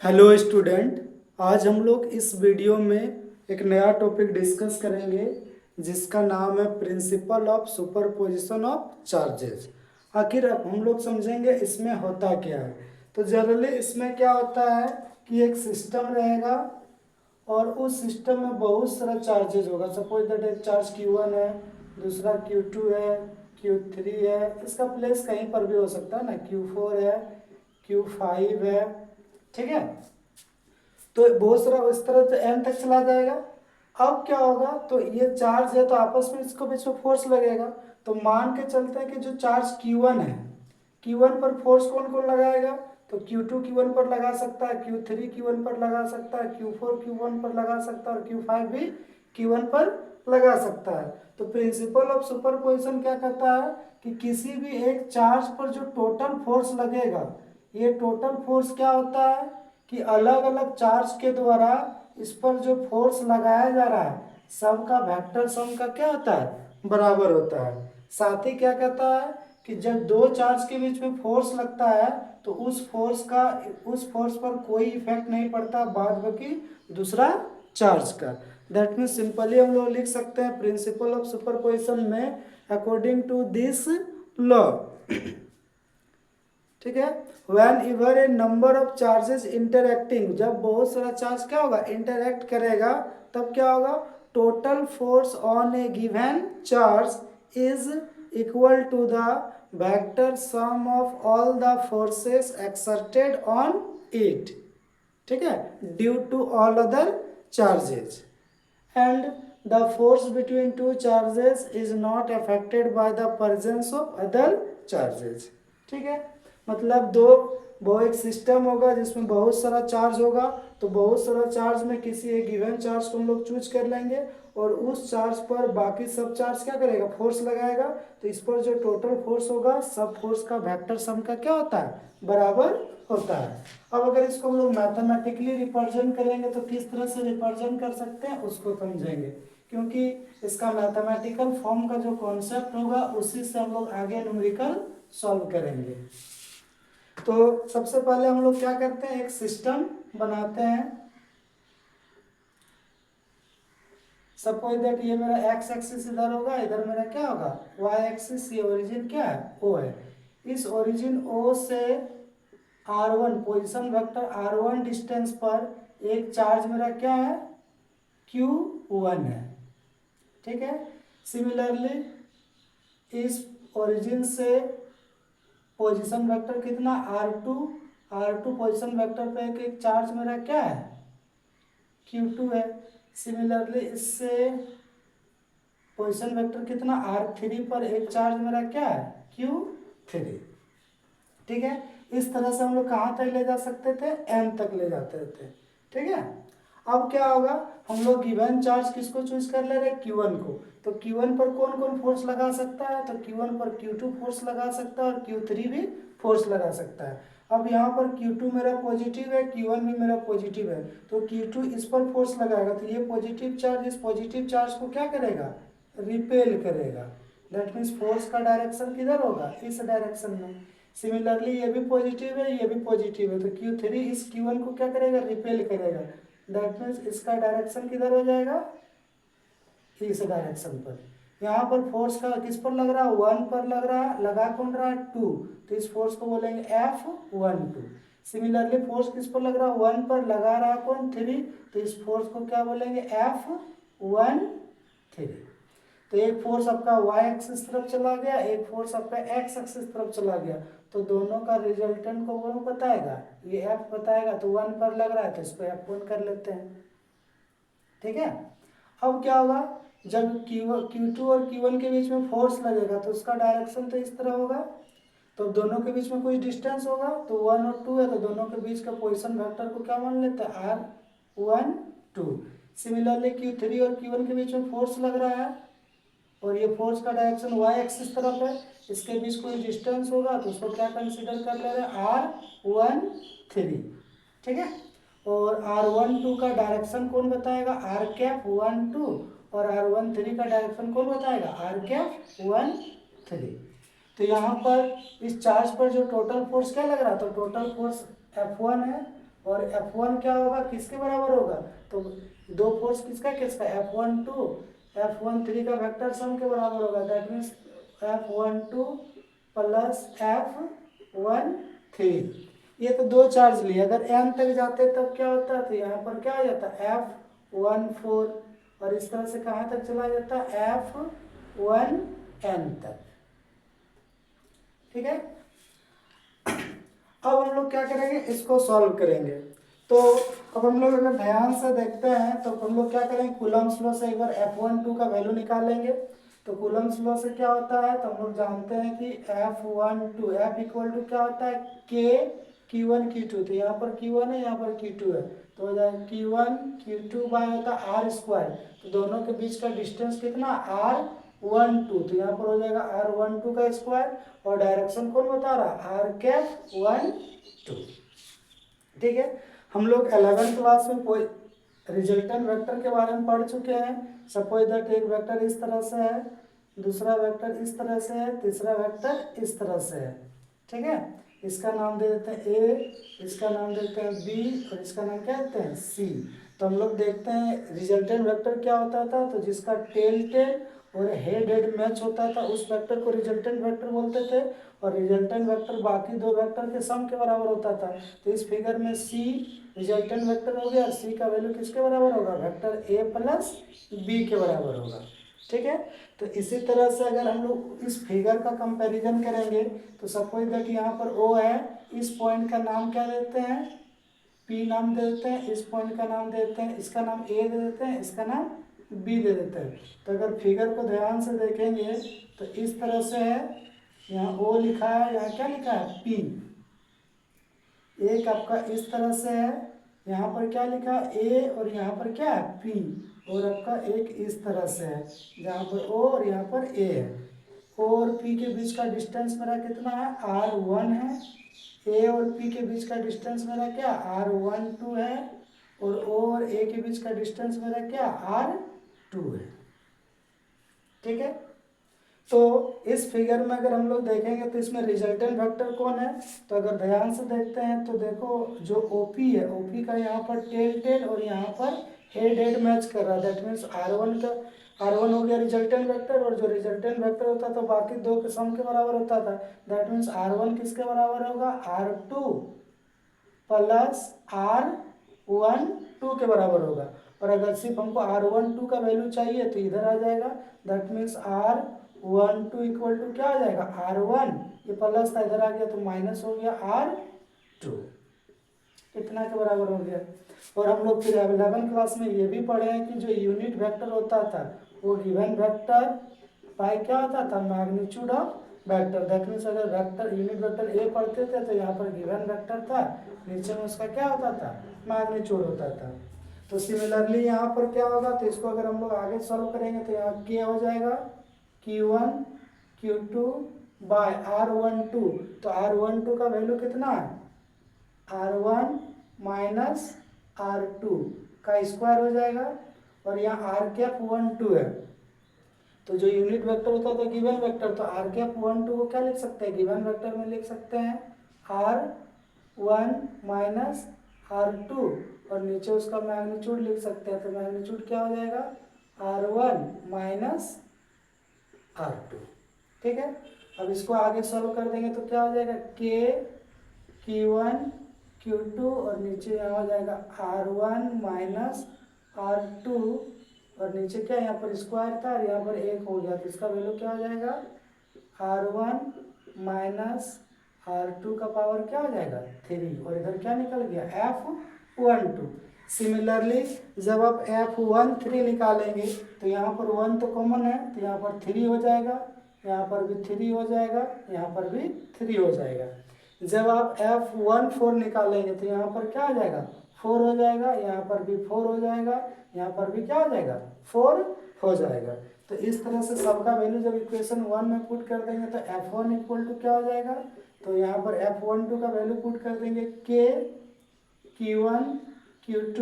Hello student. आज हम लोग इस वीडियो में एक नया टॉपिक डिस्कस करेंगे जिसका नाम है principle of superposition of charges. आखिर अब हम लोग समझेंगे इसमें होता क्या है। तो जनरली इसमें क्या होता है कि एक सिस्टम रहेगा और उस सिस्टम में बहुत सारा चार्जेस होगा। सपोज दैट एक चार्ज Q1 है, दूसरा Q2 है, Q3 है। इसका प्लेस कहीं पर भी हो सकता है ना, Q4 है, Q5 है। ठीक है, तो बहुत सारा इस तरह से एन तक चला जाएगा। अब क्या होगा, तो ये चार्ज है तो आपस में इसको बीच में फोर्स लगेगा। तो मान के चलते हैं कि जो चार्ज Q1 है, Q1 पर फोर्स कौन कौन लगाएगा, तो Q2 Q1 पर लगा सकता है, Q3 Q1 पर लगा सकता है, Q4 Q1 पर लगा सकता है और Q5 भी Q1 पर लगा सकता है। तो प्रिंसिपल ऑफ सुपरपोजिशन क्या कहता है कि किसी भी एक चार्ज पर जो टोटल फोर्स लगेगा, ये टोटल फोर्स क्या होता है कि अलग अलग चार्ज के द्वारा इस पर जो फोर्स लगाया जा रहा है सबका वेक्टर सम का क्या होता है, बराबर होता है। साथ ही क्या कहता है कि जब दो चार्ज के बीच में फोर्स लगता है तो उस फोर्स पर कोई इफेक्ट नहीं पड़ता बाद बाकी दूसरा चार्ज का। दैट मीन्स सिंपली हम लोग लिख सकते हैं प्रिंसिपल ऑफ सुपरपोजिशन में अकॉर्डिंग टू दिस लॉ। ठीक है, when ever A number of charges interacting, जब बहुत सारा चार्ज क्या होगा, इंटरएक्ट करेगा, तब क्या होगा, total force on a given charge is equal to the vector sum of all the forces exerted on it. ठीक है, due to all other charges and the force between two charges is not affected by the presence of other charges। ठीक है, मतलब वो एक system होगा जिसमें बहुत सारा चार्ज होगा, तो बहुत सारा चार्ज में किसी एक गिवन चार्ज को हम लोग चूज कर लेंगे और उस चार्ज पर बाकी सब चार्ज क्या करेगा, फोर्स लगाएगा। तो इस पर जो टोटल फोर्स होगा सब फोर्स का वेक्टर सम का क्या होता है, बराबर होता है। अब अगर इसको हम लोग मैथमेटिकली रिप्रेजेंट करेंगे तो किस तरह से रिप्रेजेंट कर सकते हैं उसको समझेंगे, क्योंकि इसका मैथमेटिकल फॉर्म का जो कॉन्सेप्ट होगा उसी से हम लोग आगे न्यूमेरिकल सॉल्व करेंगे। तो सबसे पहले हम लोग क्या करते हैं, एक सिस्टम बनाते हैं। सपोज दैट ये मेरा एक्स एक्सिस इधर होगा, इधर मेरा क्या होगा, वाई एक्सिस। ये ओरिजिन क्या है, ओ है। इस ओरिजिन ओ से R1 position vector R1 distance पर एक चार्ज मेरा क्या है, Q1 है। ठीक है, सिमिलरली इस ओरिजिन से पोजीशन वेक्टर कितना R2 पोजीशन वेक्टर पे एक चार्ज मेरा क्या है, Q2 है। सिमिलरली इससे पोजीशन वेक्टर कितना R3 पर एक चार्ज मेरा क्या है, Q3। ठीक है, इस तरह से हम लोग कहाँ तक ले जा सकते थे, M तक ले जाते थे। ठीक है, अब क्या होगा, हम लोग गिवन चार्ज किसको चूज कर ले रहे हैं, Q1 को। तो Q1 पर कौन कौन फोर्स लगा सकता है, तो Q1 पर Q2 फोर्स लगा सकता है और Q3 भी फोर्स लगा सकता है। अब यहाँ पर Q2 मेरा पॉजिटिव है, Q1 भी मेरा पॉजिटिव है, तो Q2 इस पर फोर्स लगाएगा तो ये पॉजिटिव चार्ज इस पॉजिटिव चार्ज को क्या करेगा, रिपेल करेगा। दैट मीन्स फोर्स का डायरेक्शन किधर होगा, इस डायरेक्शन में। सिमिलरली ये भी पॉजिटिव है, ये भी पॉजिटिव है, तो Q3 इस Q1 को क्या करेगा, रिपेल करेगा। दैट मीन्स इसका डायरेक्शन किधर हो जाएगा, इस डायरेक्शन पर। यहाँ पर फोर्स का किस पर लग रहा है, 1 पर लग रहा है, लगा कौन रहा है, 2, तो इस फोर्स को बोलेंगे F12। सिमिलरली फोर्स किस पर लग रहा है, 1 पर, लगा रहा है कौन, 3, तो इस फोर्स को क्या बोलेंगे, F13। तो एक फोर्स आपका y एक्सिस तरफ चला गया, एक फोर्स आपका x एक्सिस तरफ चला गया, तो दोनों का रिजल्टेंट को कौन बताएगा, ये F बताएगा। तो 1 पर लग रहा है तो इसको F1 कर लेते हैं। ठीक है, अब क्या होगा, जब Q2 और Q1 के बीच में फोर्स लगेगा तो उसका डायरेक्शन तो इस तरह होगा, तो दोनों के बीच में कोई डिस्टेंस होगा, तो 1 और 2 है तो दोनों के बीच का पोजीशन वेक्टर को क्या मान लेते हैं, R1 2। सिमिलरली Q3 और Q1 के बीच में फोर्स लग रहा है और ये फोर्स का डायरेक्शन y एक्सिस तरफ है, इसके बीच कोई डिस्टेंस होगा तो उसको क्या कंसीडर कर ले रहे हैं, R13। ठीक है, और R12 का डायरेक्शन कौन बताएगा, R12, और R13 का डायरेक्शन कौन बताएगा, R13। तो यहाँ पर इस चार्ज पर जो टोटल फोर्स क्या लग रहा है, तो टोटल फोर्स F1 है और F1 क्या होगा, किसके बराबर होगा, तो दो फोर्स किसका किसका, F12 F13 का वेक्टर सम के बराबर होगा। That means F12 plus F13। ये तो दो चार्ज लिए, अगर n तक जाते तब क्या होता है, तो यहाँ पर क्या हो जाता F14, और इस तरह से कहाँ तक चला जाता F1n तक। ठीक है, अब हम लोग क्या करेंगे, इसको सॉल्व करेंगे। तो अब हम लोग अगर ध्यान से देखते हैं तो हम लोग क्या करेंगे, कूलम्स लॉ से एक बार F12 का वैल्यू निकालेंगे। तो कूलम्स लॉ से क्या होता है, तो हम लोग जानते हैं कि F12 F इक्वल टू क्या होता है, K Q1 Q2। तो यहाँ पर Q1 है, यहाँ पर Q2 है, तो हो जाएगा Q1 Q2 बाय होता है R स्क्वायर। तो दोनों के बीच का डिस्टेंस कितना, R12। तो यहाँ पर हो जाएगा R12 का स्क्वायर, और डायरेक्शन कौन बता रहा, R⁻12। ठीक है, हम लोग 11th क्लास में कोई रिजल्टेंट वेक्टर के बारे में पढ़ चुके हैं। सपोज दैट एक वेक्टर इस तरह से है, दूसरा वेक्टर इस तरह से है, तीसरा वेक्टर इस तरह से है। ठीक है, इसका नाम दे देते हैं ए, इसका नाम देते हैं बी, और इसका नाम क्या देते हैं सी। तो हम लोग देखते हैं रिजल्टेंट वेक्टर क्या होता था, तो जिसका टेल टेल और हेड हेड मैच होता था उस वेक्टर को रिजल्टेंट वेक्टर बोलते थे, और रिजल्टेंट वेक्टर बाकी दो वेक्टर के सम के बराबर होता था। तो इस फिगर में सी रिजल्टेंट वेक्टर हो गया, सी का वैल्यू किसके बराबर होगा, वेक्टर ए प्लस बी के बराबर होगा। ठीक है, तो इसी तरह से अगर हम लोग इस फिगर का कंपैरिजन करेंगे, तो सपोज दैट यहाँ पर ओ है, इस पॉइंट का नाम क्या देते हैं, पी नाम दे देते हैं, इस पॉइंट का नाम दे देते हैं, इसका नाम ए दे देते हैं, इसका नाम बी दे देते हैं। तो अगर फिगर को ध्यान से देखेंगे तो इस तरह से है, यहाँ ओ लिखा है, यहाँ क्या लिखा है पी। एक आपका इस तरह से है, यहाँ पर क्या लिखा है ए, और यहाँ पर क्या है पी, और आपका एक इस तरह से है जहाँ पर ओ और यहाँ पर ए है। ओ और पी के बीच का डिस्टेंस मेरा कितना है, R1 है। ए और पी के बीच का डिस्टेंस मेरा क्या R12 है, और ओ और ए के बीच का डिस्टेंस मेरा क्या R2 है। ठीक है, तो इस फिगर में अगर हम लोग देखेंगे तो इसमें रिजल्टेंट वेक्टर कौन है, तो अगर ध्यान से देखते हैं तो देखो जो ओपी है, ओपी का यहाँ पर टेल टेल और यहाँ पर हेड हेड मैच कर रहा है। दैट मीन्स R1 का R1 हो गया रिजल्टेंट वेक्टर, और जो रिजल्टेंट वेक्टर होता था बाकी दो के सम के बराबर होता था। दैट मीन्स R1 किसके बराबर होगा, R2 प्लस R12 के बराबर होगा। और अगर सिर्फ हमको R12 का वैल्यू चाहिए तो इधर आ जाएगा। That means R12 equal to क्या आ जाएगा, R1, ये प्लस था इधर आ गया तो माइनस हो गया R2, कितना के बराबर हो गया। और हम लोग फिर 11 क्लास में ये भी पढ़े हैं कि जो यूनिट वेक्टर होता था वो गिवन वेक्टर बाय क्या होता था, magnitude of vector. That means अगर वेक्टर यूनिट वेक्टर ए पढ़ते थे तो यहाँ पर गिवन वेक्टर था, नीचे में उसका क्या होता था, मैग्नीट्यूड होता था। तो सिमिलरली यहाँ पर क्या होगा, तो इसको अगर हम लोग आगे सॉल्व करेंगे तो यहाँ के हो जाएगा Q1 Q2 बाय R12। तो R12 का वैल्यू कितना है, R1 माइनस R2 का स्क्वायर हो जाएगा, और यहाँ R⁻12 है। तो जो यूनिट वेक्टर होता था गिवन वेक्टर, तो R⁻12 को क्या लिख सकते हैं, गिवन वेक्टर में लिख सकते हैं R1 माइनस R2, और नीचे उसका मैग्नीट्यूड लिख सकते हैं। तो मैग्नीट्यूड क्या हो जाएगा, R1 माइनस R2। ठीक है, अब इसको आगे सॉल्व कर देंगे तो क्या हो जाएगा, K Q1 Q2, और नीचे यहाँ हो जाएगा R1 माइनस R2, और नीचे क्या यहाँ पर स्क्वायर था और यहाँ पर एक हो गया, तो इसका वैल्यू क्या हो जाएगा, R1 माइनस R2 का पावर क्या हो जाएगा 3, और इधर क्या निकल गया F12। सिमिलरली जब आप F13 निकालेंगे तो यहाँ पर 1 तो कॉमन है, तो यहाँ पर 3 हो जाएगा, यहाँ पर भी 3 हो जाएगा, यहाँ पर भी 3 हो जाएगा। जब आप F14 निकालेंगे तो यहाँ पर क्या हो जाएगा, 4 हो जाएगा, यहाँ पर भी 4 हो जाएगा, यहाँ पर भी क्या हो जाएगा 4 हो जाएगा। तो इस तरह से सबका वैल्यू जब इक्वेशन 1 में पुट कर देंगे तो F1 इक्वल टू क्या हो जाएगा, तो यहाँ पर F12 का वैल्यू पुट कर देंगे K Q1 Q2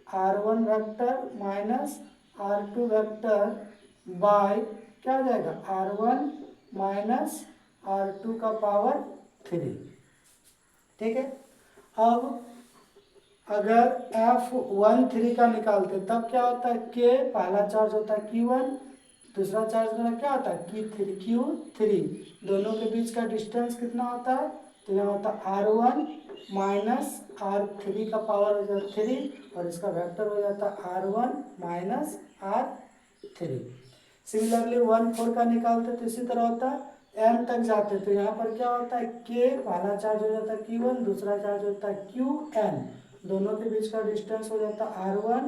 R1 vector minus R2 vector by क्या हो जाएगा R1 माइनस R2 का पावर 3। ठीक है, अब अगर F13 का निकालते तब क्या होता है, K पहला चार्ज होता है Q1, दूसरा चार्ज मेरा क्या होता है Q3, दोनों के बीच का डिस्टेंस कितना होता है, तो यहाँ होता है R1 माइनस R3 का पावर हो जाता है 3 और इसका वेक्टर हो जाता है R1 माइनस R3। सिमिलरली 1 4 का निकालते तो इसी तरह होता है, n तक जाते तो यहाँ पर क्या होता है, K पहला चार्ज हो जाता है Q1, दूसरा चार्ज होता है Qn, दोनों के बीच का डिस्टेंस हो जाता है R1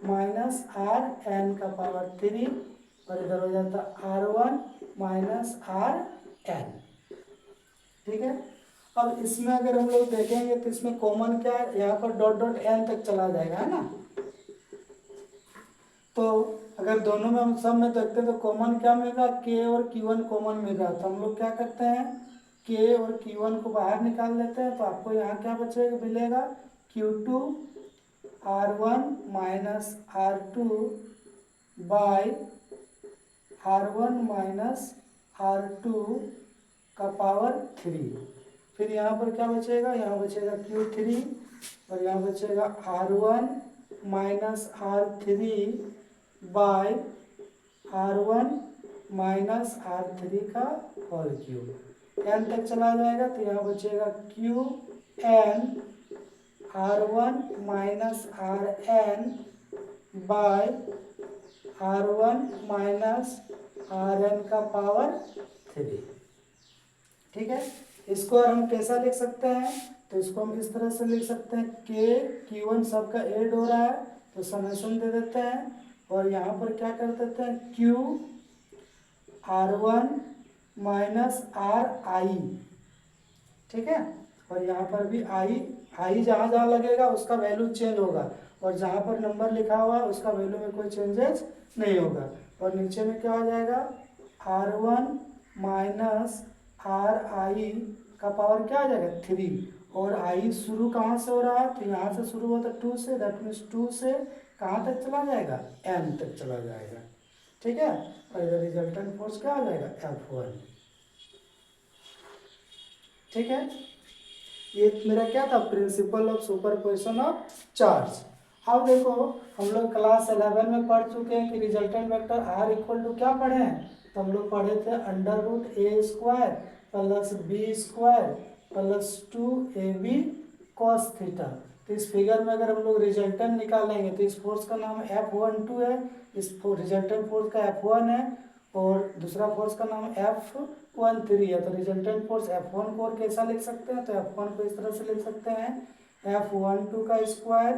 माइनस Rn का पावर 3 और इधर हो जाता है R1 माइनस Rn। ठीक है। अब इसमें अगर हम लोग देखेंगे तो इसमें कॉमन क्या है, यहाँ पर डॉट डॉट n तक चला जाएगा, है ना। तो अगर दोनों में हम सब में देखते हैं तो कॉमन क्या मिल रहा है, K और Q1 कॉमन मिल रहा है, तो हम लोग क्या करते हैं, K और Q1 को बाहर निकाल लेते हैं, तो आपको यहाँ क्या बचेगा, मिलेगा Q2 R1 minus R2 by R1 minus R2 का पावर 3। फिर यहाँ पर क्या बचेगा, यहाँ बचेगा Q3 और यहाँ बचेगा R1 minus R3 bye R1 minus R3 का होल क्यूब, n तक चला जाएगा तो यहाँ बचेगा Qn R1 minus Rn by R1 minus Rn का पावर 3। ठीक है। इसको हम कैसा लिख सकते हैं, तो इसको हम इस तरह से लिख सकते हैं, K Q1 सबका ऐड हो रहा है तो समेशन दे देते हैं और यहाँ पर क्या कर देते हैं, Q R1 माइनस Ri। ठीक है। और यहाँ पर भी आई जहाँ जहाँ लगेगा उसका वैल्यू चेंज होगा और जहाँ पर नंबर लिखा हुआ है उसका वैल्यू में कोई चेंजेस नहीं होगा। और नीचे में क्या हो जाएगा, R1 माइनस Ri का पावर क्या आ जाएगा 3 और आई शुरू कहाँ से हो रहा है, तो यहाँ से शुरू होता है 2 से, दैट मीन्स 2 से कहाँ तक चला जाएगा, n तक चला जाएगा। ठीक है। और इधर रिजल्टेंट फोर्स क्या आ जाएगा F1। ठीक है। ये मेरा क्या था, principle of superposition of charge. अब देखो हम लोग क्लास 11 में पढ़ चुके हैं कि resultant vector R equal to क्या पढ़े हैं, तो हम लोग पढ़े थे √a² plus b² plus 2ab cos theta. तो इस फिगर में अगर हम लोग रिजल्टेंट निकालेंगे तो इस फोर्स का नाम F12 है, इस रिजल्टेंट फोर्स का F1 है और दूसरा फोर्स का नाम F13 है। तो रिजल्टेंट फोर्स F1 को और कैसा लिख सकते हैं, तो F1 को इस तरह से लिख सकते हैं, F12 का स्क्वायर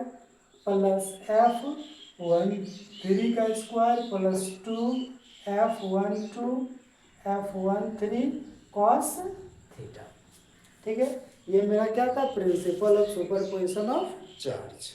प्लस F13 का square plus 2 F13 cos theta. ठीक है। ये मेरा क्या था, principle of superposition of charge.